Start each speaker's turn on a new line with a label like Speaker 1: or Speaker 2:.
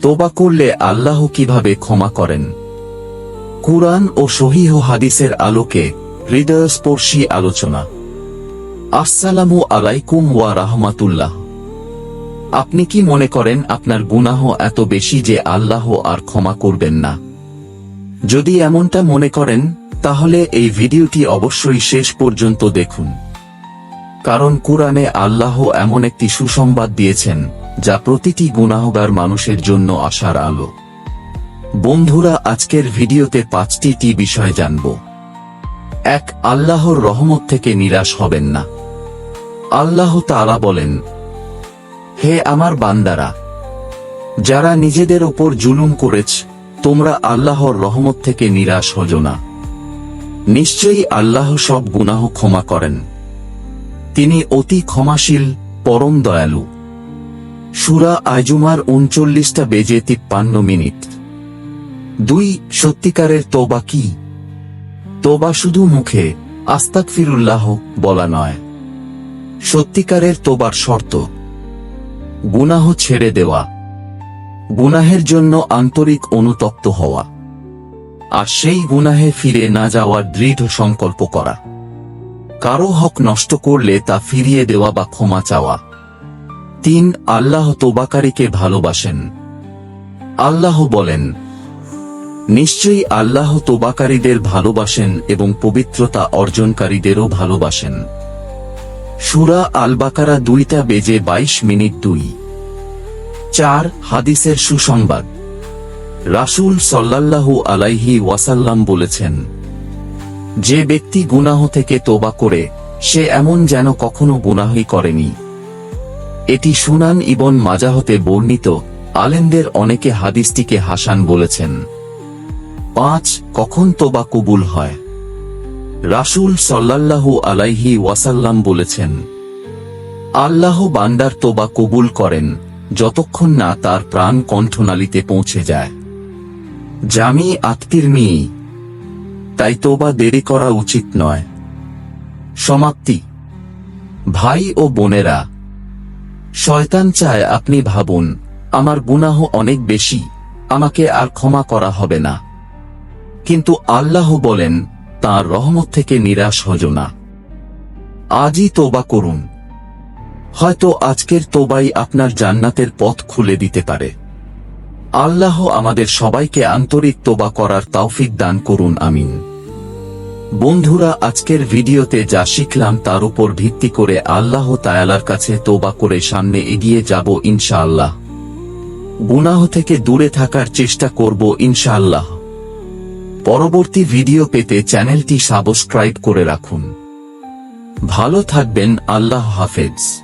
Speaker 1: তোবা করলে আল্লাহ কিভাবে ক্ষমা করেন? কুরআন ও সহিহ হাদিসের আলোকে হৃদয়স্পর্শী আলোচনা। আসসালামু আলাইকুম ওয়া রাহমাতুল্লাহ। আপনি কি মনে করেন আপনার গুনাহ এত বেশি যে আল্লাহ আর ক্ষমা করবেন না? যদি এমনটা মনে করেন, তাহলে এই ভিডিওটি অবশ্যই শেষ পর্যন্ত দেখুন। কারণ কুরআনে আল্লাহ এমন একটি সুসংবাদ দিয়েছেন যা প্রতিটি গুনাহগার মানুষের জন্য আশার আলো। বন্ধুরা, আজকের ভিডিওতে 5টি বিষয় জানব। 1. আল্লাহর রহমত থেকে নিরাশ হবেন না। আল্লাহ তাআলা বলেন, হে আমার বান্দারা, যারা নিজেদের ওপর জুলুম করেছ, তোমরা আল্লাহর রহমত থেকে নিরাশ হজো না। নিশ্চয়ই আল্লাহ সব গুনাহ ক্ষমা করেন। তিনি অতি ক্ষমাশীল, পরম দয়ালু। সূরা আজুমার 39:53। 2. সত্যিকারের তওবা কি? তওবা শুধু মুখে আস্তাগফিরুল্লাহ বলা নয়। সত্যিকারের তওবার শর্ত গুনাহ ছেড়ে দেওয়া, গুনাহের জন্য আন্তরিক অনুতপ্ত হওয়া, আর সেই গুনাহে ফিরে না যাওয়ার দৃঢ় সংকল্প করা। কারো হক নষ্ট করলে তা ফিরিয়ে দেওয়া বা ক্ষমা চাওয়া। 3. আল্লাহ তওবাকারীকে ভালোবাসেন। আল্লাহ বলেন, নিশ্চয়ই আল্লাহ তওবাকারীদের ভালোবাসেন এবং পবিত্রতা অর্জনকারীদেরও ভালোবাসেন। সূরা আল বাকারা 2:22। 4. হাদিসের সুসংবাদ। রাসূল সাল্লাল্লাহু আলাইহি ওয়াসাল্লাম বলেছেন, যে ব্যক্তি গুনাহ থেকে তোবা করে, সে এমন যেন কখনো গুনাহই করেনি। এটি সুনান ইবন মাজাহ হতে বর্ণিত। আলেমদের অনেকে হাদিসটিকে হাসান বলেছেন। 5. কখন তোবা কবুল হয়? রাসূল সাল্লাল্লাহু আলাইহি ওয়াসাল্লাম বলেছেন, আল্লাহ বান্দার তোবা কবুল করেন যতক্ষণ না তার প্রাণ কণ্ঠনালীতে পৌঁছে যায়। জামি আত-তিরমিজি। তাই তোবা দেরি করা উচিত নয়। সমাপ্তি। ভাই ও বোনেরা, শয়তান চায় আপনি ভাবুন, আমার গুনাহ অনেক বেশি, আমাকে আর ক্ষমা করা হবে না। কিন্তু আল্লাহ বলেন, তাঁর রহমত থেকে নিরাশ হজো না। আজই তোবা করুন। হয়তো আজকের তোবাই আপনার জান্নাতের পথ খুলে দিতে পারে। আল্লাহ আমাদের সবাইকে আন্তরিক তোবা করার তৌফিক দান করুন, আমিন। বন্ধুরা, আজকের ভিডিওতে যা শিখলাম তার উপর ভিত্তি করে আল্লাহ তাআলার কাছে তোবা করে সামনে এগিয়ে যাব ইনশাআল্লাহ। গুনাহ থেকে দূরে থাকার চেষ্টা করব ইনশাআল্লাহ। পরবর্তী ভিডিও পেতে চ্যানেলটি সাবস্ক্রাইব করে রাখুন। ভালো থাকবেন। আল্লাহ হাফেজ।